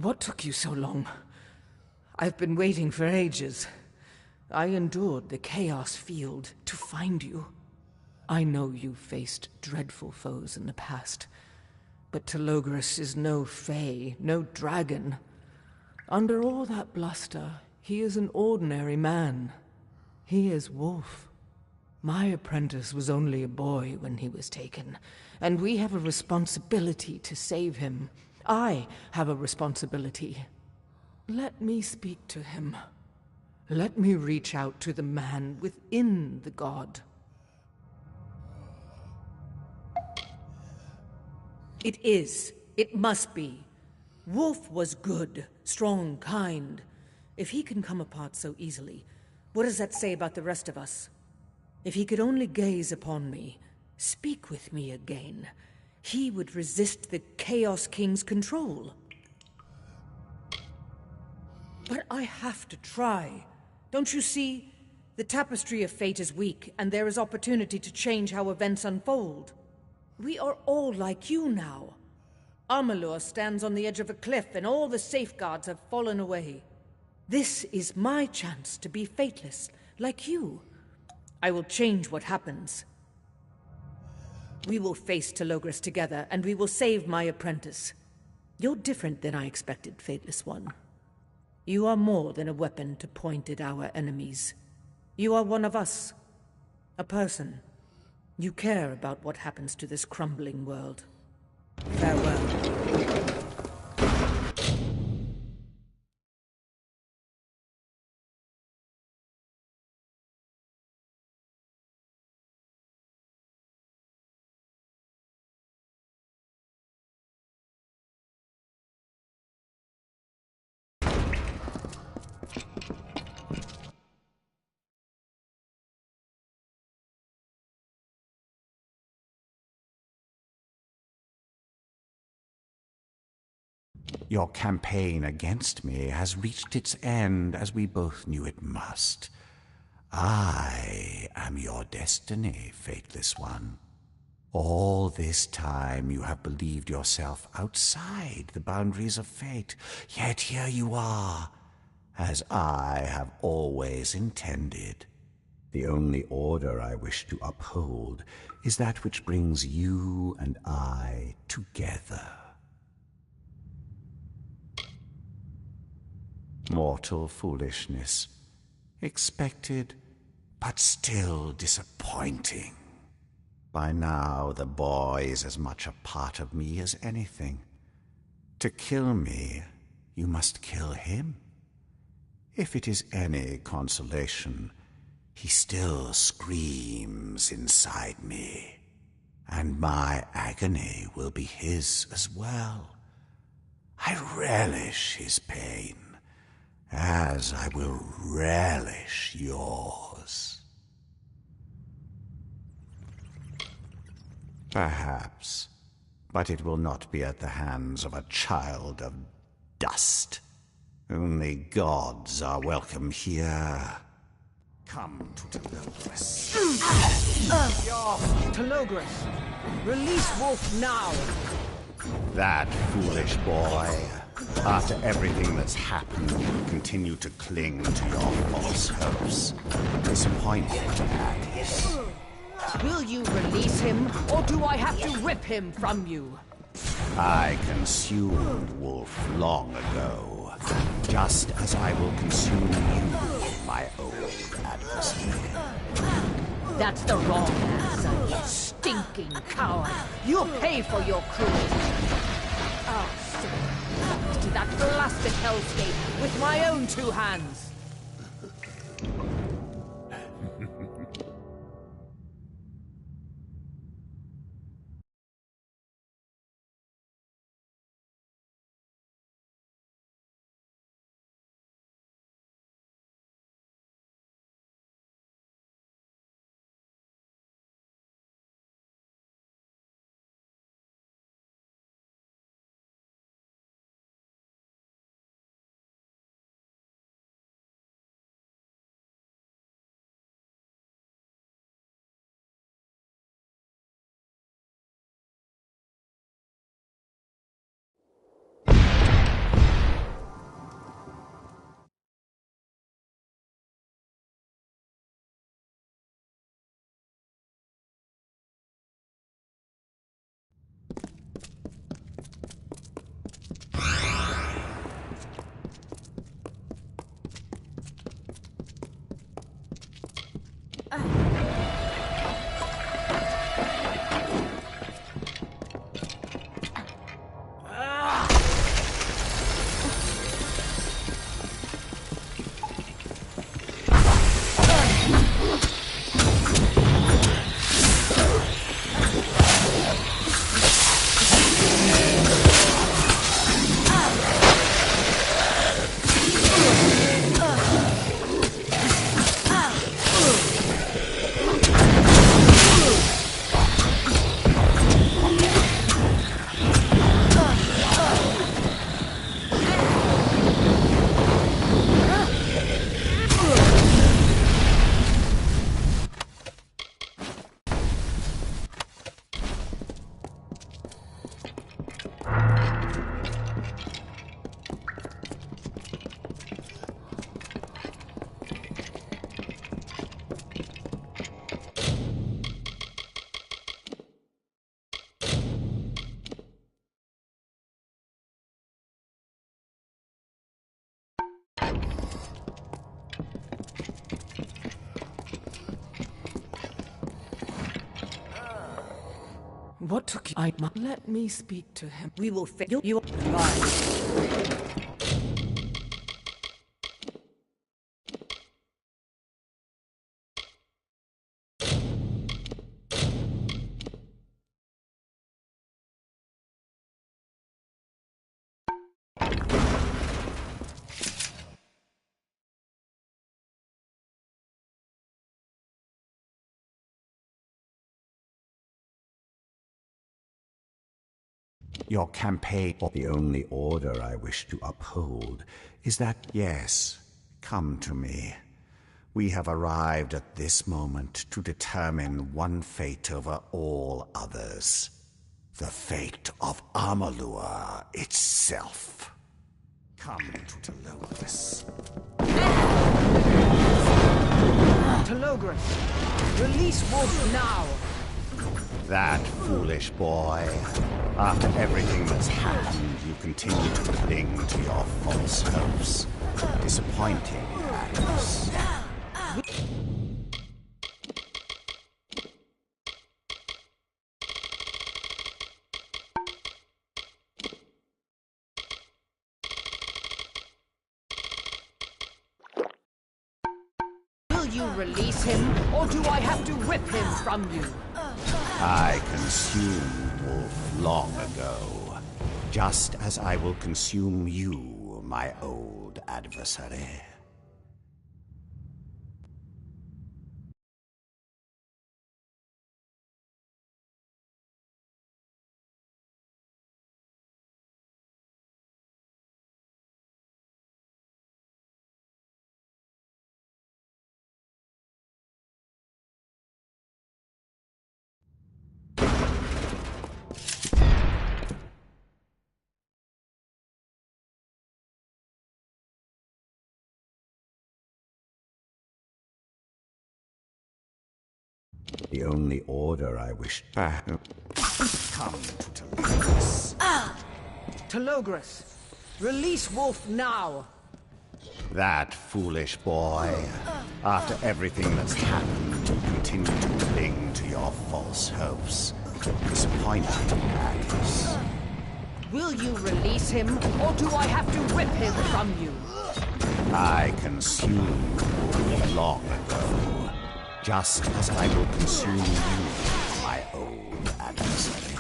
What took you so long? I've been waiting for ages. I endured the Chaos Field to find you. I know you've faced dreadful foes in the past, but Telogris is no fae, no dragon. Under all that bluster, he is an ordinary man. He is Wolf. My apprentice was only a boy when he was taken, and we have a responsibility to save him. I have a responsibility. Let me speak to him. Let me reach out to the man within the god. It is. It must be. Wolf was good, strong, kind. If he can come apart so easily, what does that say about the rest of us? If he could only gaze upon me, speak with me again, he would resist the Chaos King's control. But I have to try. Don't you see? The tapestry of fate is weak, and there is opportunity to change how events unfold. We are all like you now. Amalur stands on the edge of a cliff, and all the safeguards have fallen away. This is my chance to be fateless, like you. I will change what happens. We will face Telogris together, and we will save my apprentice. You're different than I expected, Fateless One. You are more than a weapon to point at our enemies. You are one of us. A person. You care about what happens to this crumbling world. Farewell. Your campaign against me has reached its end, as we both knew it must. I am your destiny, Fateless One. All this time you have believed yourself outside the boundaries of fate, yet here you are, as I have always intended. The only order I wish to uphold is that which brings you and I together. Mortal foolishness. Expected, but still disappointing. By now, the boy is as much a part of me as anything. To kill me, you must kill him. If it is any consolation, he still screams inside me, and my agony will be his as well. I relish his pain, as I will relish yours. Perhaps, but it will not be at the hands of a child of dust. Only gods are welcome here. Come to Telogris. Telogris! Release Wolf now! That foolish boy. After everything that's happened, you continue to cling to your false hopes. Disappointed at it. Will you release him, or do I have to rip him from you? I consumed Wolf long ago, just as I will consume you, my old adversary. That's the wrong answer, you stinking coward. You'll pay for your cruelty. I'll send you to that blasted hellscape with my own two hands. What took you? Let me speak to him. We will figure you alive. Your campaign, or the only order I wish to uphold, is that, yes, come to me. We have arrived at this moment to determine one fate over all others. The fate of Amalur itself. Come to Telogris. Telogris, release Wolf now! That foolish boy. After everything that's happened, you continue to cling to your false hopes. Disappointing, Agnes. Will you release him, or do I have to rip him from you? I consumed Wolf long ago, just as I will consume you, my old adversary. The only order I wish to come to Telogris. Telogris, release Wolf now! That foolish boy. After everything that's happened, you continue to cling to your false hopes. Disappointing, Agnes. Will you release him, or do I have to rip him from you? I consumed Wolf long ago, just as I will consume you, my old adversary.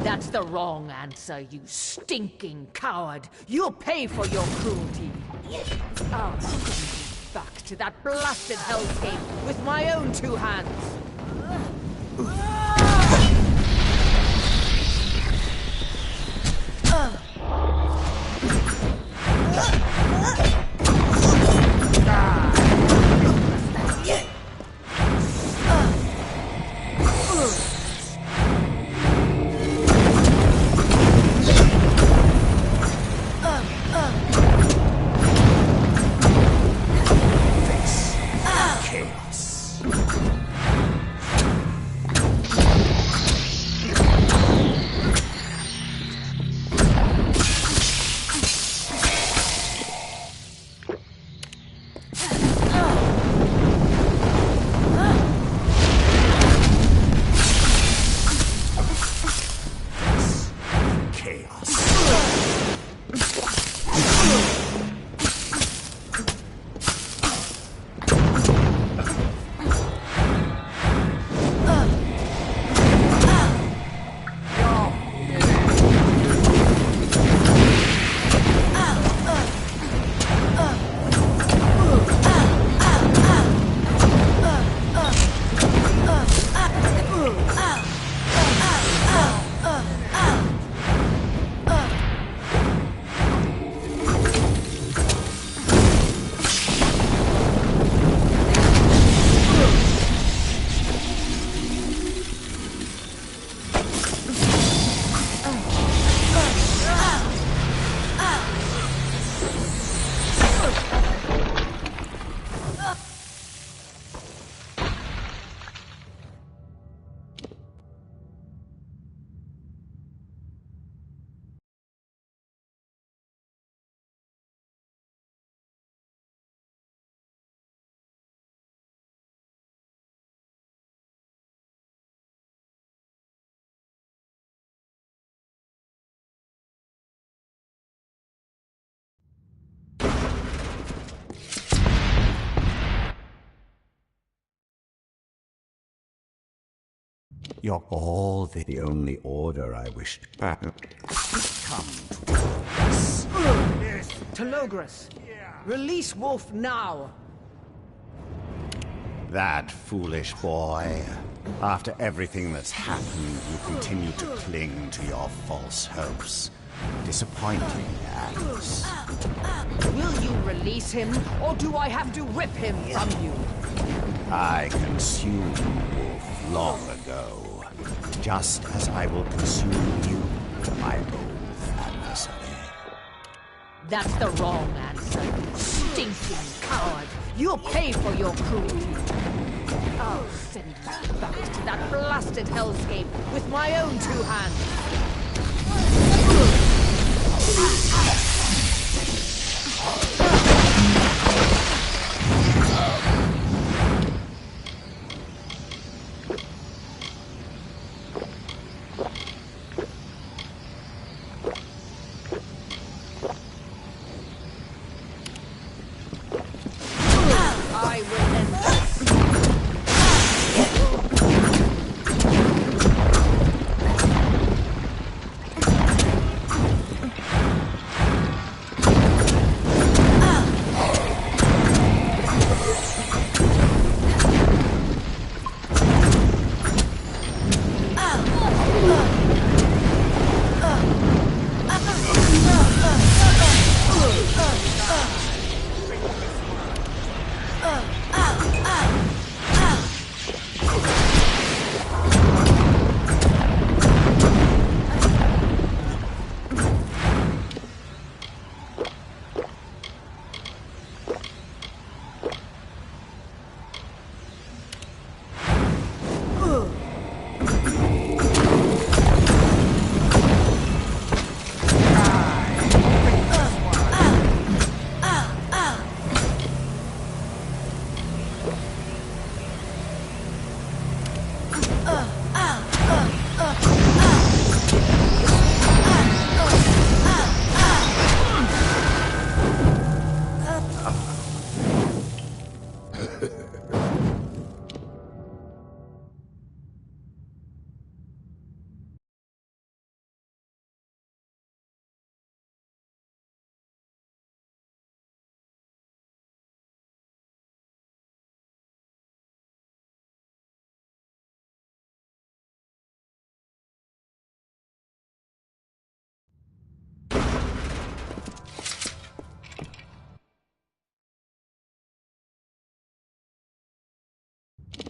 That's the wrong answer, you stinking coward! You'll pay for your cruelty! I'll send you back to that blasted hellscape with my own two hands! Chaos. You're all the only order I wish to come to. Yes. Telogris, release Wolf now! That foolish boy. After everything that's happened, you continue to cling to your false hopes. Disappointing, Alice. Will you release him, or do I have to rip him from you? I consumed Wolf long ago. Just as I will consume you, my old adversary. That's the wrong answer. Stinking coward! You'll pay for your cruelty. I'll send you back to that blasted hellscape with my own two hands. I will end this.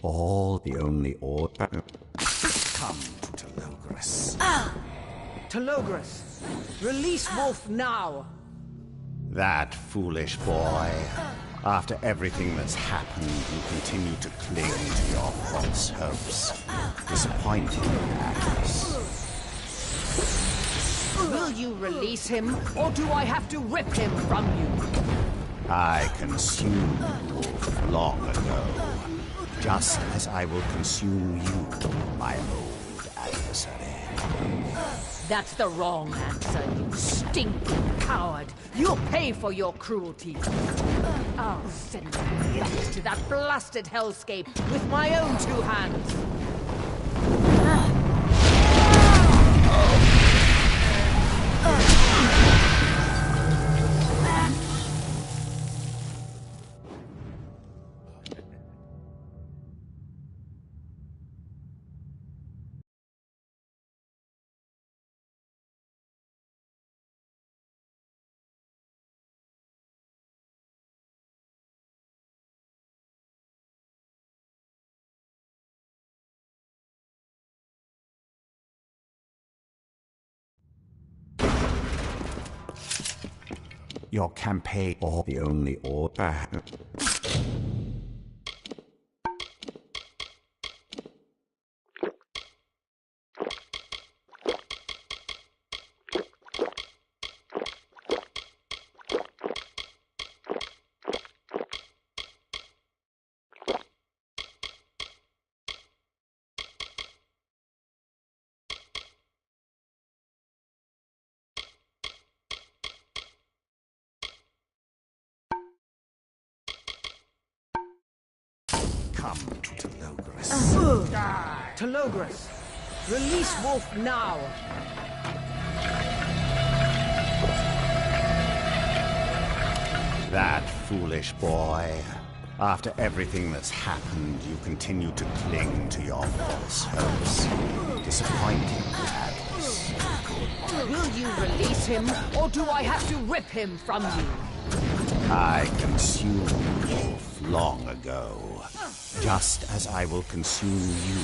All the only order. Come to Telogris. Telogris, release Wolf now! That foolish boy. After everything that's happened, you continue to cling to your false hopes. Disappointing, Alice. Will you release him, or do I have to rip him from you? I consumed Wolf long ago, just as I will consume you, my old adversary. That's the wrong answer, you stinking coward. You'll pay for your cruelty. I'll send you back to that blasted hellscape with my own two hands. Your campaign, or the only order. Come to Telogris. Telogris, release Wolf now. That foolish boy. After everything that's happened, you continue to cling to your false hopes. Disappointing madness. Will you release him, or do I have to rip him from you? I consumed Wolf long ago, just as I will consume you,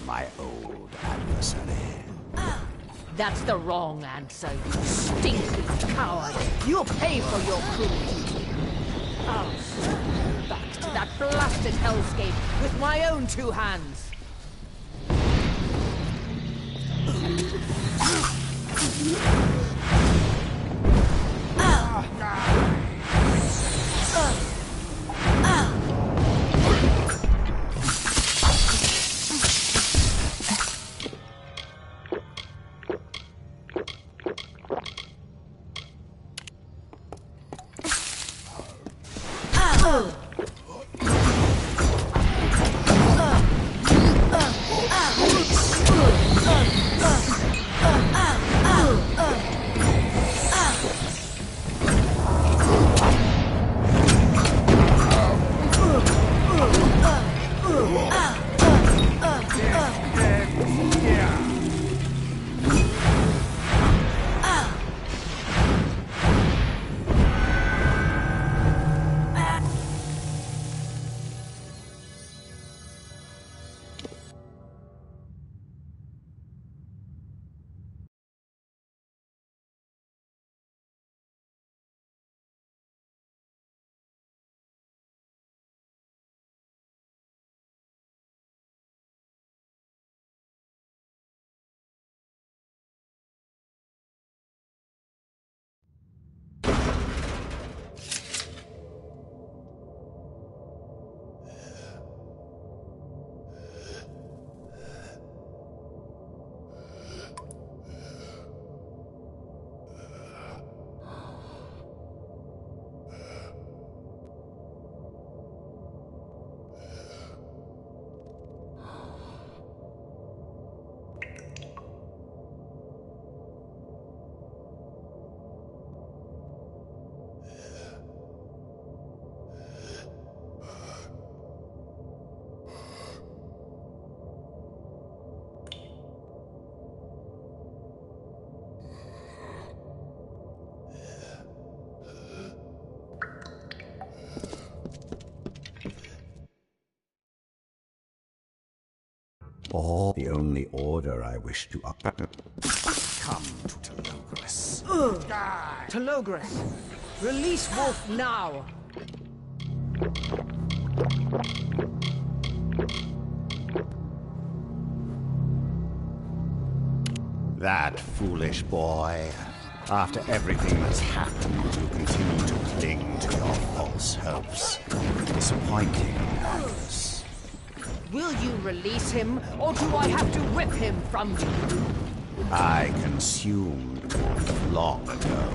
my old adversary. That's the wrong answer, you stinking coward. You'll pay for your cruelty. I'll send you back to that blasted hellscape with my own two hands. Or the only order I wish to up. Come to Telogris. Telogris, release Wolf now. That foolish boy. After everything that's happened, you continue to cling to your false hopes. Disappointing, Agnes. Will you release him, or do I have to rip him from you? I consumed Bonghit long ago,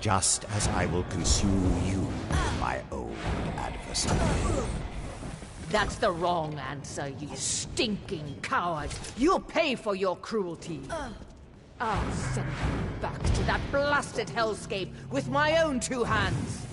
just as I will consume you, my old adversary. That's the wrong answer, you stinking coward. You'll pay for your cruelty. I'll send you back to that blasted hellscape with my own two hands.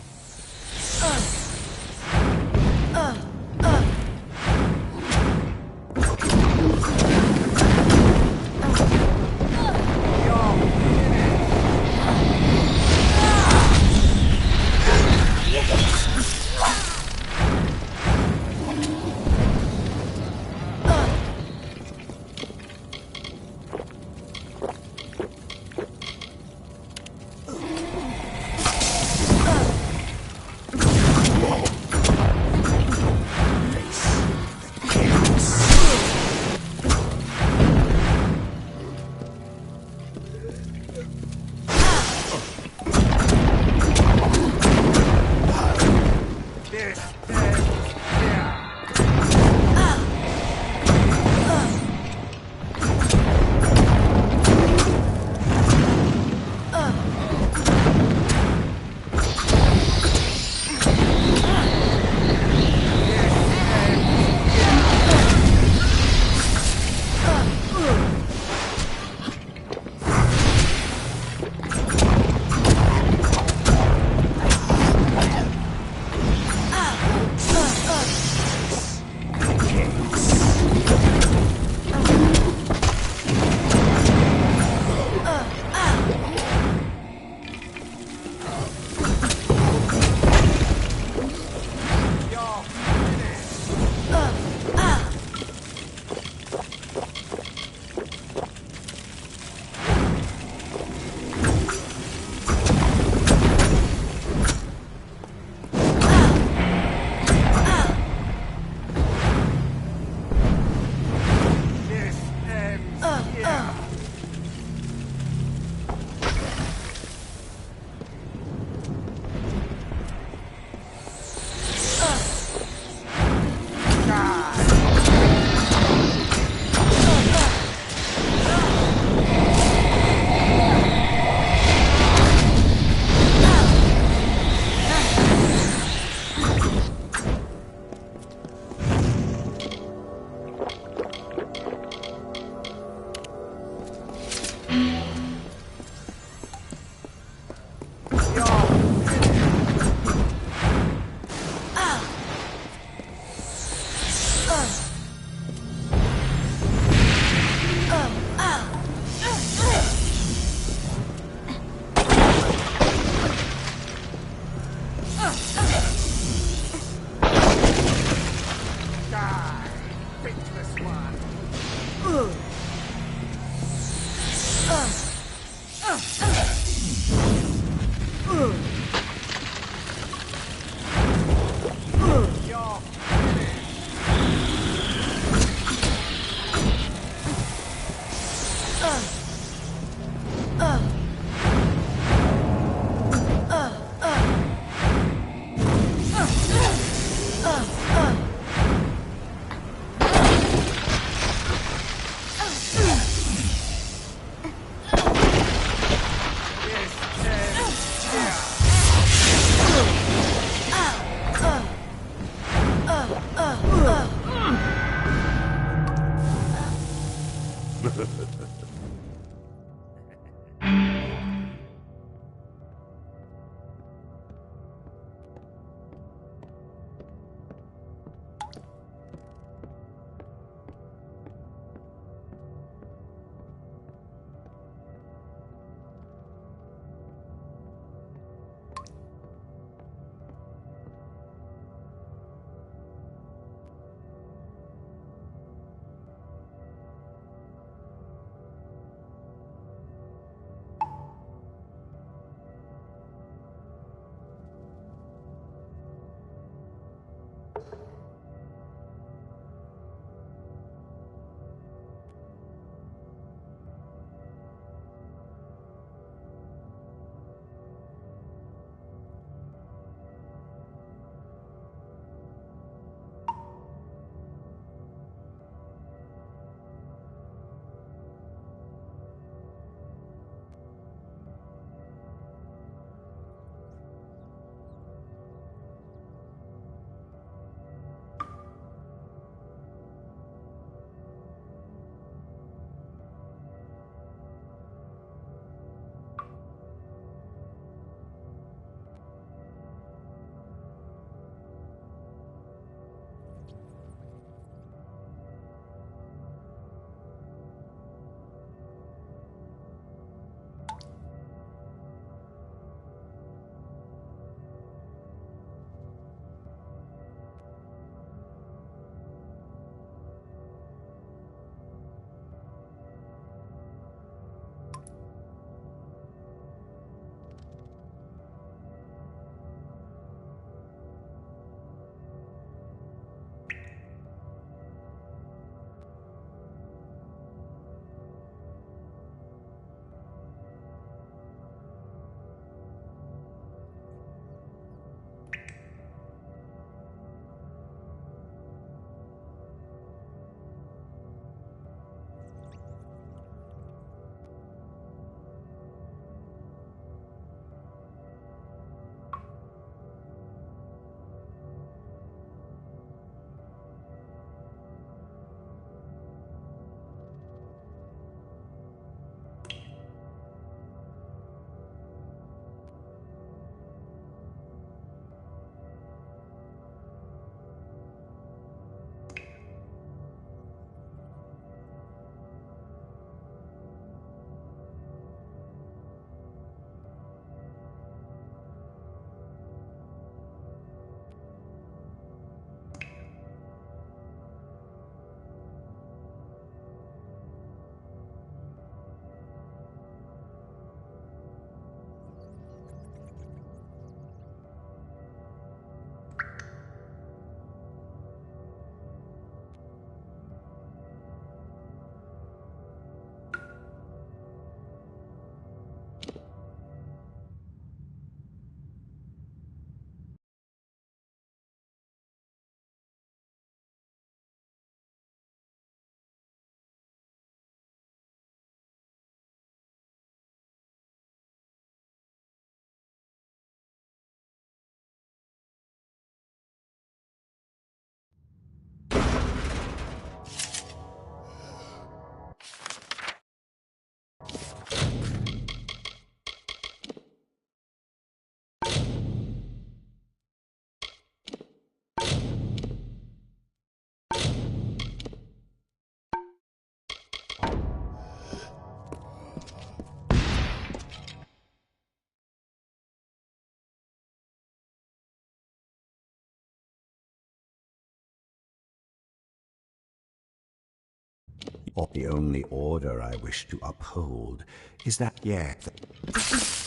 The only order I wish to uphold is that yet.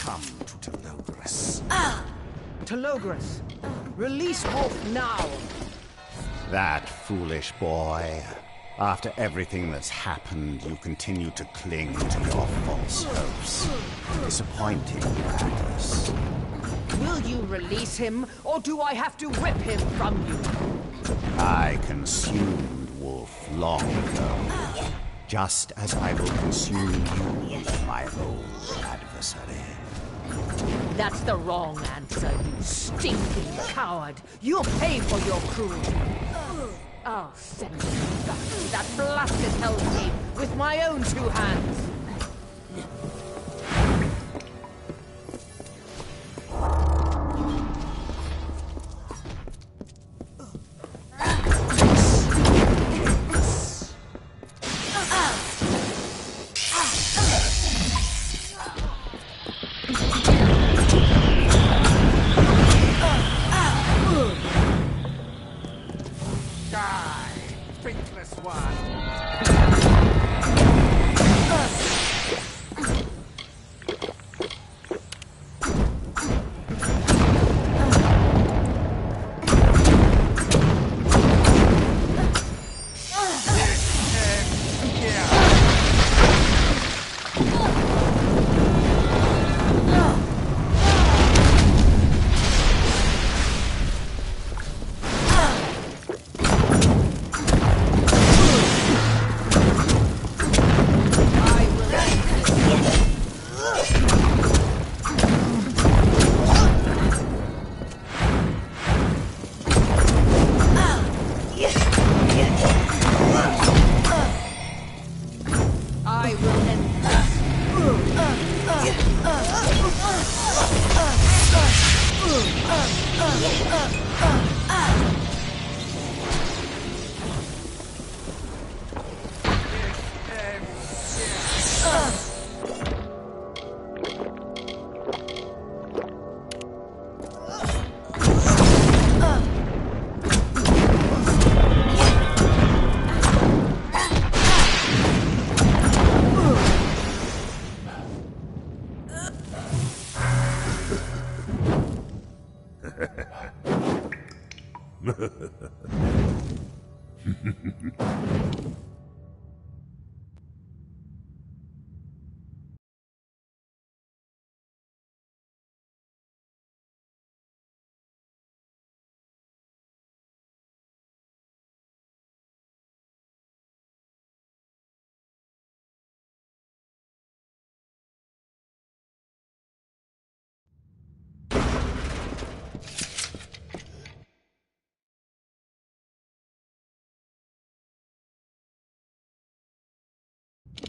Come to Telogris. Telogris, release Wolf now! That foolish boy. After everything that's happened, you continue to cling to your false hopes. Disappointing, Atlas. Will you release him, or do I have to rip him from you? I consumed Wolf long ago, just as I will consume you, my old adversary. That's the wrong answer, you stinking coward! You'll pay for your cruelty! I'll send you back to that blasted hellscape with my own two hands!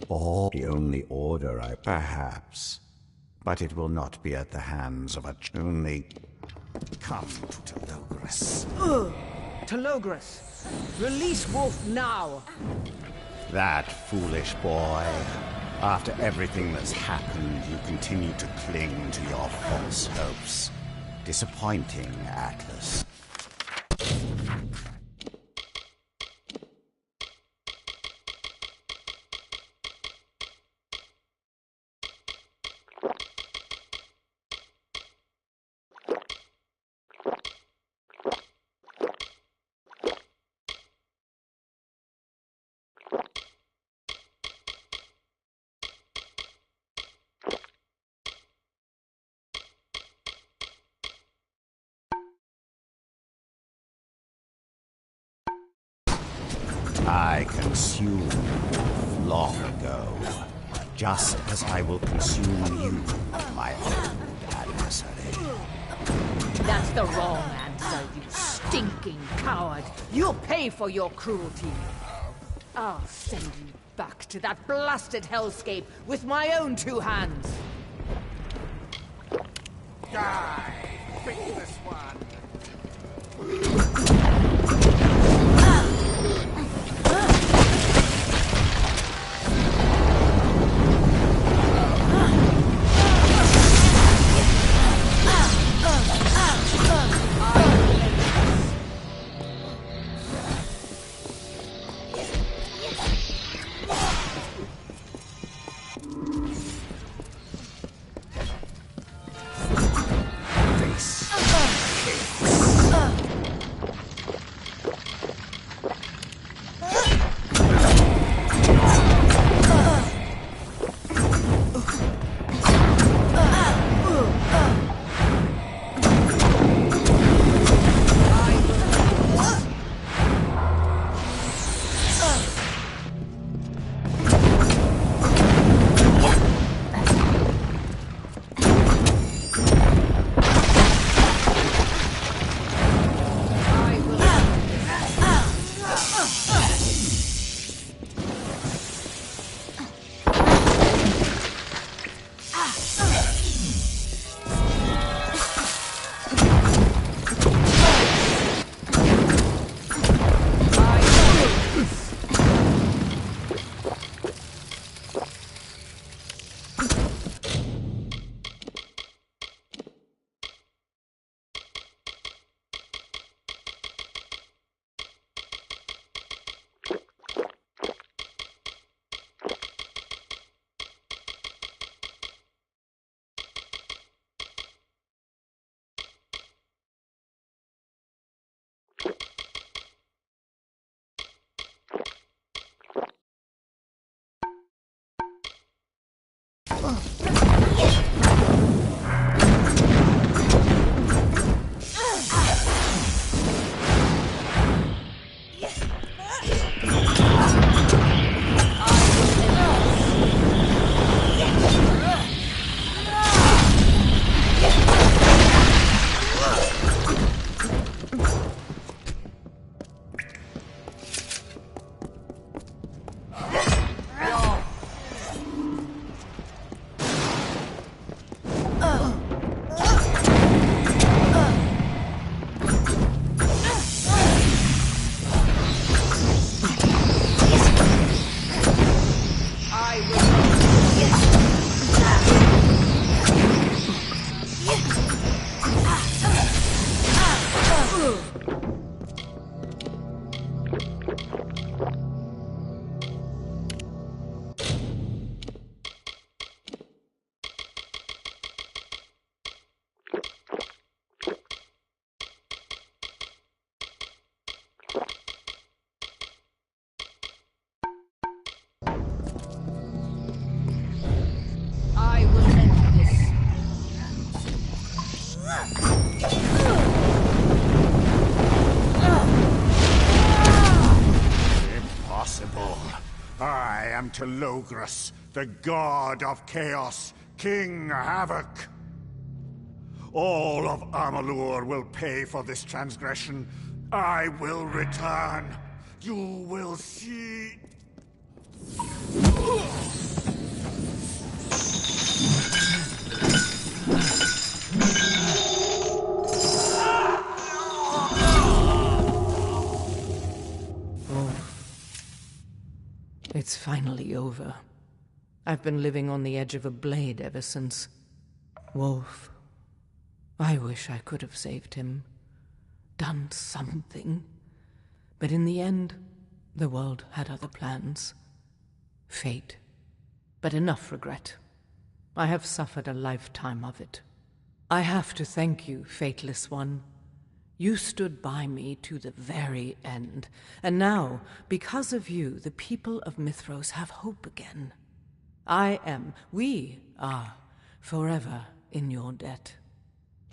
Or the only order I perhaps, but it will not be at the hands of a only. Come to Telogris. Telogris, release Wolf now! That foolish boy. After everything that's happened, you continue to cling to your false hopes. Disappointing, Atlas. I consumed long ago, just as I will consume you, my old adversary. That's the wrong answer, you stinking coward! You'll pay for your cruelty! I'll send you back to that blasted hellscape with my own two hands! Die, faithless one! am Telogris, the god of chaos, King Havoc. All of Amalur will pay for this transgression. I will return. You will see. It's finally over. I've been living on the edge of a blade ever since. Wolf. I wish I could have saved him. Done something. But in the end, the world had other plans. Fate. But enough regret. I have suffered a lifetime of it. I have to thank you, Fateless One. You stood by me to the very end, and now, because of you, the people of Mithros have hope again. We are, forever in your debt.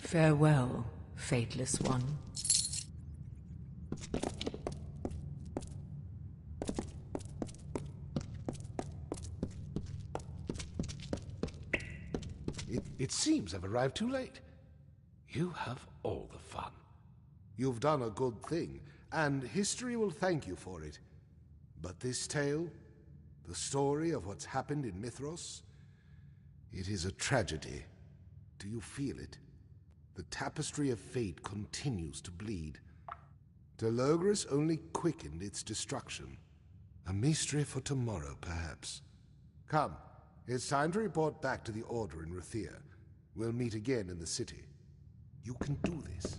Farewell, Fateless One. It seems I've arrived too late. You have all the fun. You've done a good thing, and history will thank you for it. But this tale, the story of what's happened in Mithros, it is a tragedy. Do you feel it? The tapestry of fate continues to bleed. Telogris only quickened its destruction. A mystery for tomorrow, perhaps. Come, it's time to report back to the Order in Ruthia. We'll meet again in the city. You can do this.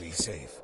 Be safe.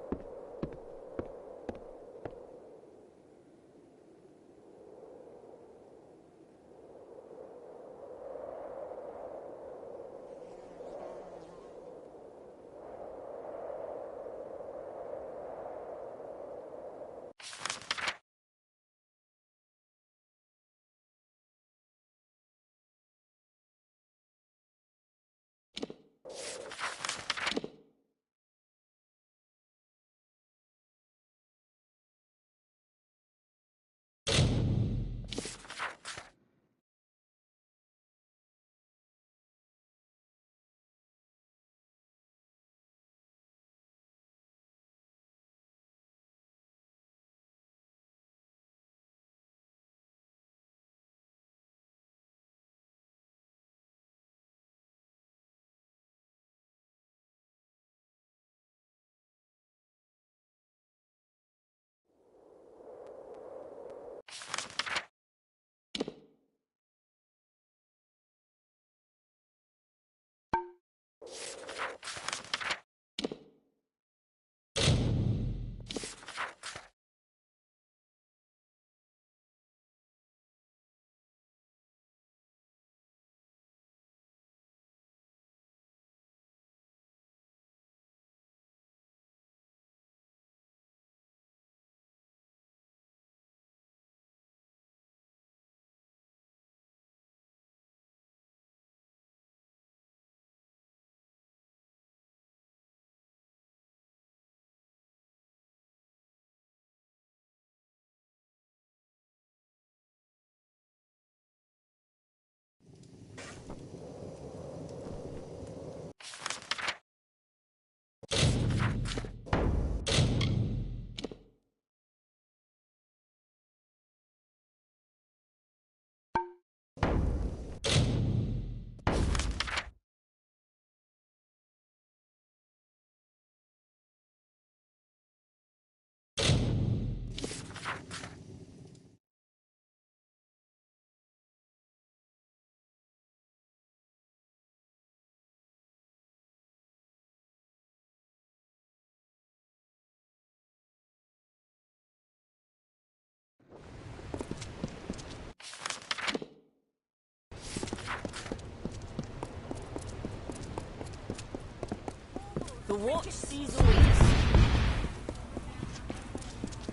The watch sees all.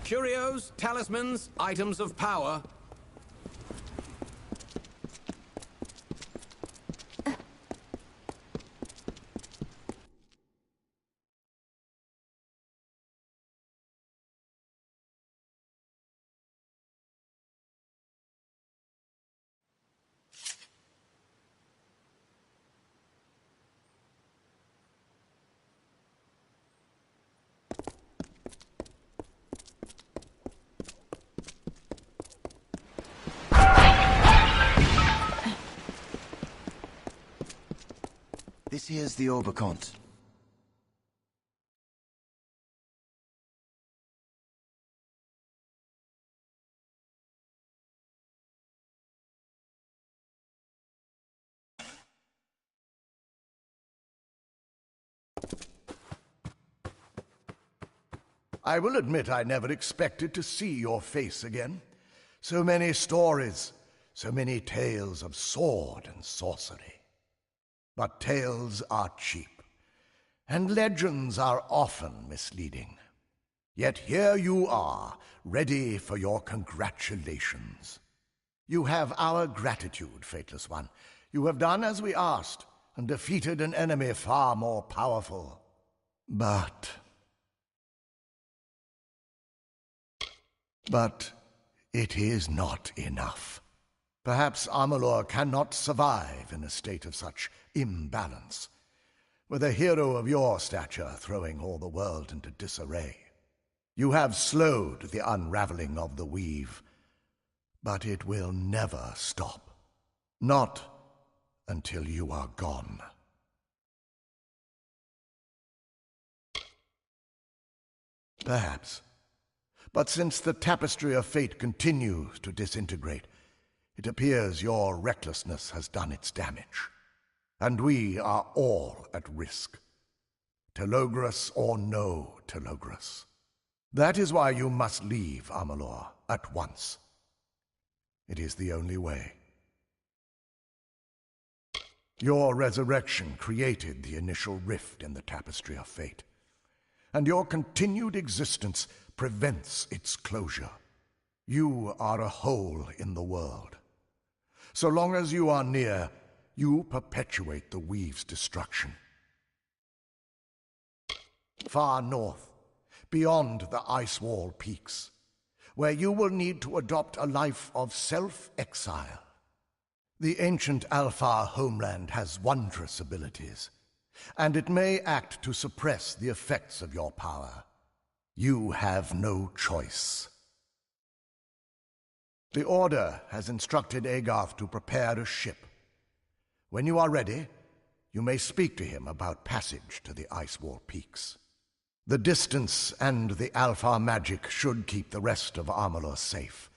Curios, talismans, items of power. This here's the Obercont. I will admit I never expected to see your face again. So many stories, so many tales of sword and sorcery. But tales are cheap, and legends are often misleading. Yet here you are, ready for your congratulations. You have our gratitude, Fateless One. You have done as we asked, and defeated an enemy far more powerful. But it is not enough. Perhaps Amalur cannot survive in a state of such imbalance, with a hero of your stature throwing all the world into disarray. You have slowed the unraveling of the weave, but it will never stop. Not until you are gone. Perhaps. But since the tapestry of fate continues to disintegrate, it appears your recklessness has done its damage. And we are all at risk. Telogris or no Telogris. That is why you must leave Amalur at once. It is the only way. Your resurrection created the initial rift in the tapestry of fate, and your continued existence prevents its closure. You are a hole in the world. So long as you are near, you perpetuate the weave's destruction. Far north, beyond the ice wall peaks, where you will need to adopt a life of self-exile. The ancient Alfar homeland has wondrous abilities, and it may act to suppress the effects of your power. You have no choice. The Order has instructed Agarth to prepare a ship. When you are ready, you may speak to him about passage to the ice wall peaks. The distance and the Alfar magic should keep the rest of Amalur safe,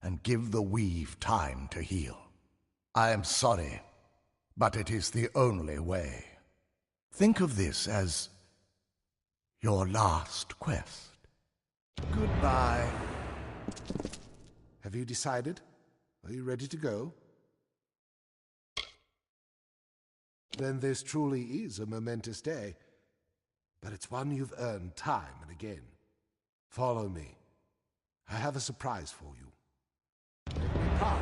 and give the weave time to heal. I am sorry, but it is the only way. Think of this as your last quest. Goodbye. Have you decided? Are you ready to go? Then this truly is a momentous day, but it's one you've earned time and again. Follow me. I have a surprise for you. Make me proud.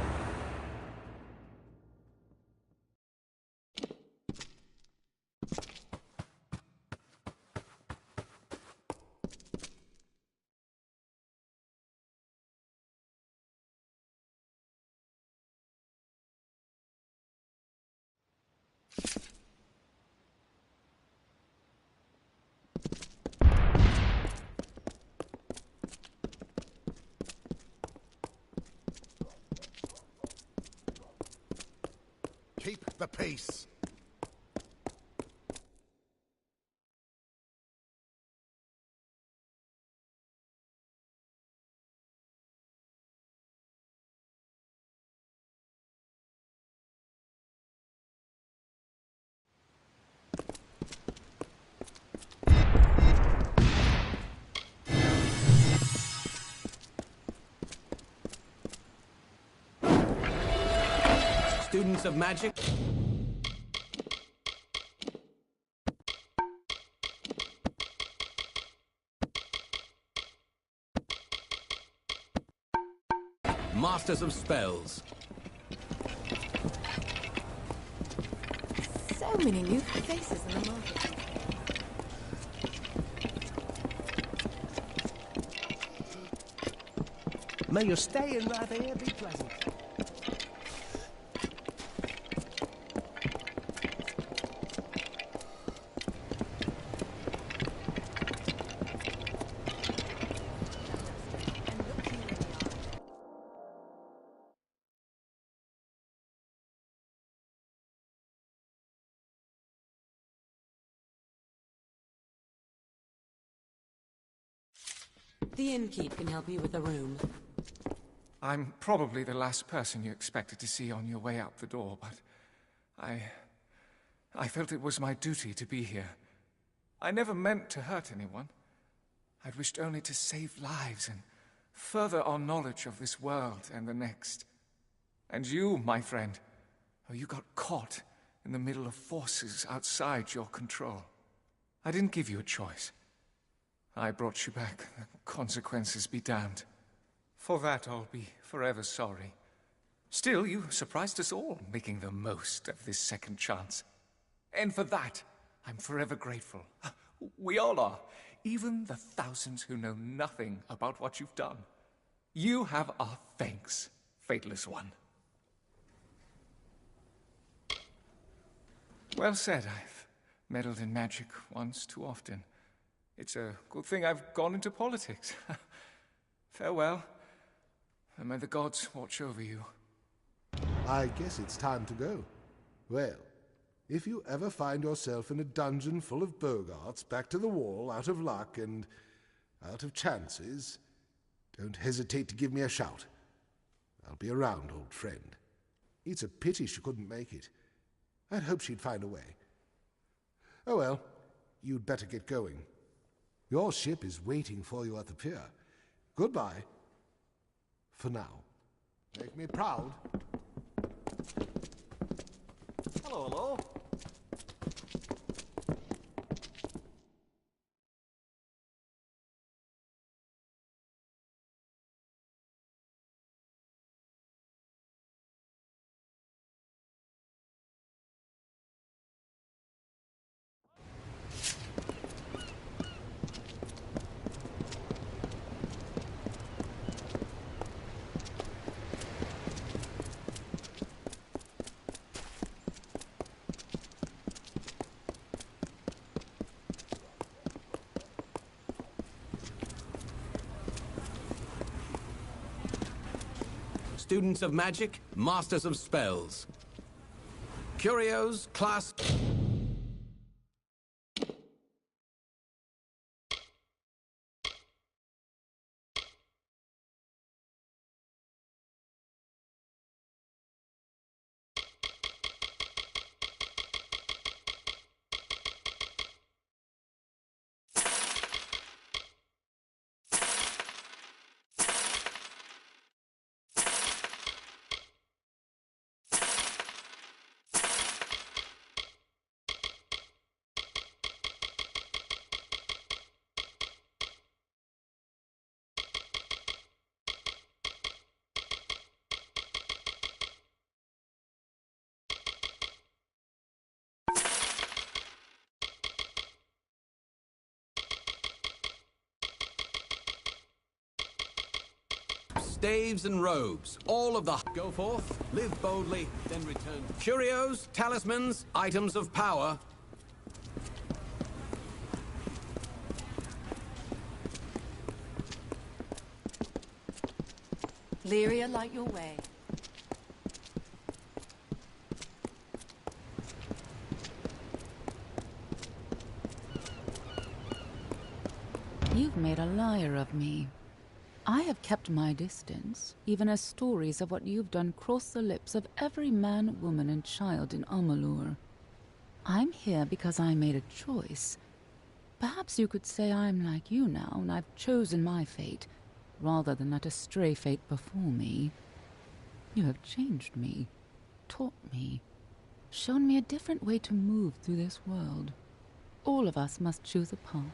Keep the peace. Students of magic. Masters of Spells. So many new faces in the market. May your stay in Rathair be pleasant. The innkeep can help you with a room. I'm probably the last person you expected to see on your way out the door, but I felt it was my duty to be here. I never meant to hurt anyone. I'd wished only to save lives and further our knowledge of this world and the next. And you, my friend, oh, you got caught in the middle of forces outside your control. I didn't give you a choice. I brought you back. The consequences be damned. For that, I'll be forever sorry. Still, you surprised us all, making the most of this second chance. And for that, I'm forever grateful. We all are. Even the thousands who know nothing about what you've done. You have our thanks, Fateless One. Well said. I've meddled in magic once too often. It's a good thing I've gone into politics. Farewell, and may the gods watch over you. I guess it's time to go. Well, if you ever find yourself in a dungeon full of Bogarts, back to the wall, out of luck and out of chances, don't hesitate to give me a shout. I'll be around, old friend. It's a pity she couldn't make it. I'd hoped she'd find a way. Oh well, you'd better get going. Your ship is waiting for you at the pier. Goodbye. For now. Make me proud. Hello, hello. Students of magic, masters of spells. Curios, class... staves and robes, all of the... Go forth, live boldly, then return. Curios, talismans, items of power. Lyria, light your way. You've made a liar of me. I have kept my distance, even as stories of what you've done cross the lips of every man, woman, and child in Amalur. I'm here because I made a choice. Perhaps you could say I'm like you now, and I've chosen my fate, rather than let a stray fate befall me. You have changed me, taught me, shown me a different way to move through this world. All of us must choose a path,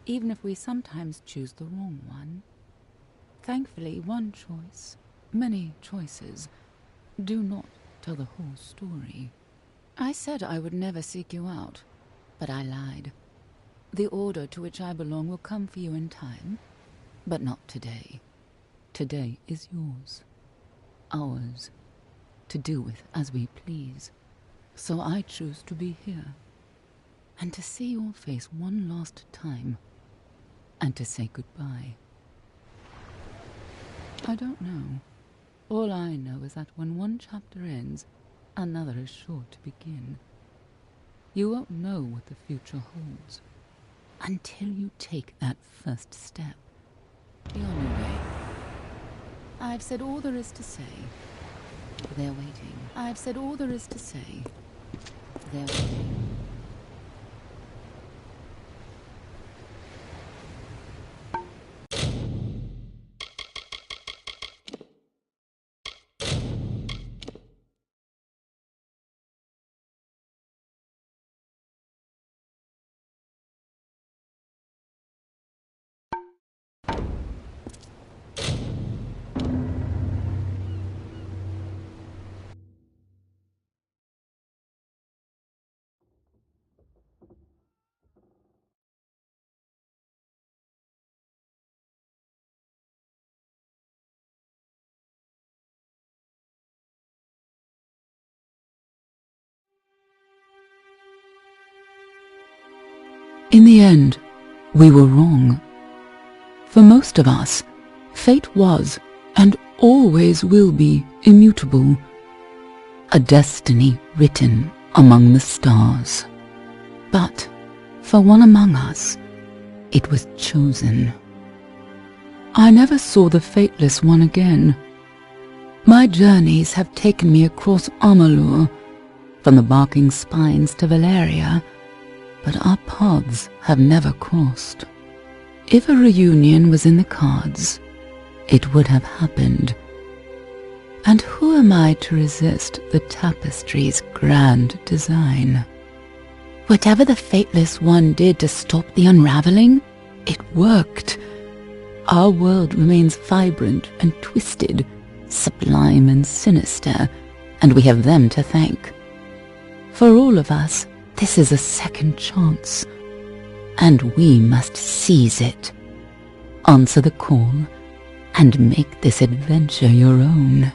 even if we sometimes choose the wrong one. Thankfully, one choice, many choices do not tell the whole story. I said I would never seek you out, but I lied. The order to which I belong will come for you in time, but not today. Today is yours, ours, to do with as we please. So I choose to be here, and to see your face one last time, and to say goodbye. I don't know. All I know is that when one chapter ends, another is sure to begin. You won't know what the future holds until you take that first step. Be on your way. I've said all there is to say. They're waiting. I've said all there is to say. They're waiting. In the end, we were wrong. For most of us, fate was and always will be immutable, a destiny written among the stars. But for one among us, it was chosen. I never saw the fateless one again. My journeys have taken me across Amalur, from the barking spines to Valeria, but our paths have never crossed. If a reunion was in the cards, it would have happened. And who am I to resist the tapestry's grand design? Whatever the fateless one did to stop the unraveling, it worked. Our world remains vibrant and twisted, sublime and sinister, and we have them to thank. For all of us, this is a second chance, and we must seize it. Answer the call, and make this adventure your own.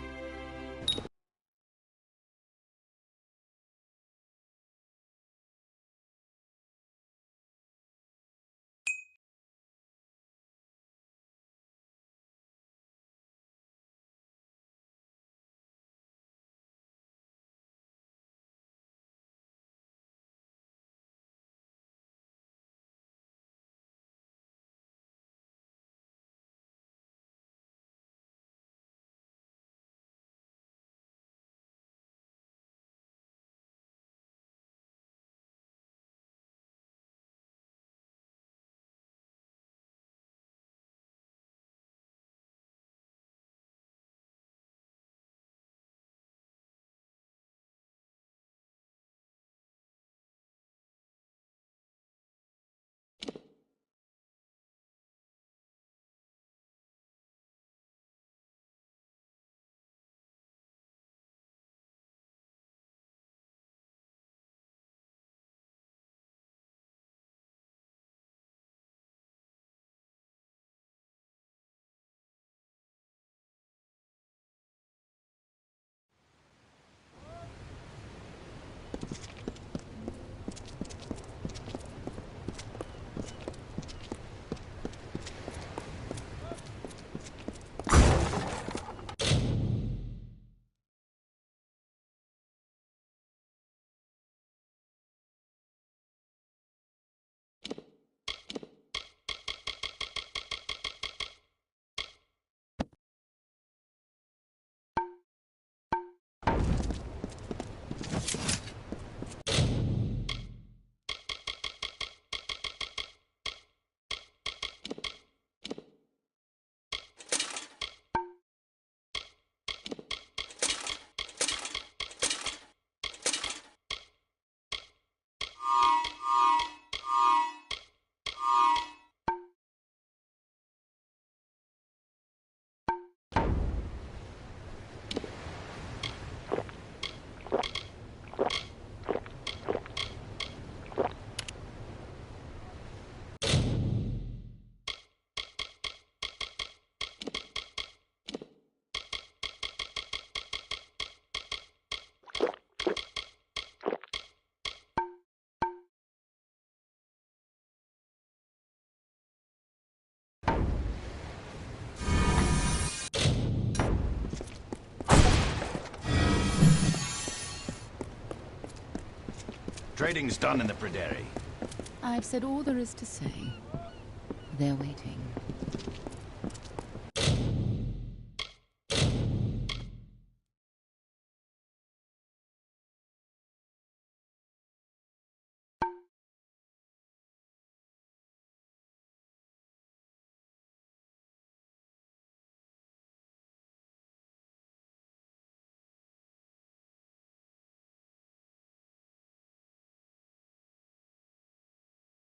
Trading's done in the Pryderi. I've said all there is to say. They're waiting.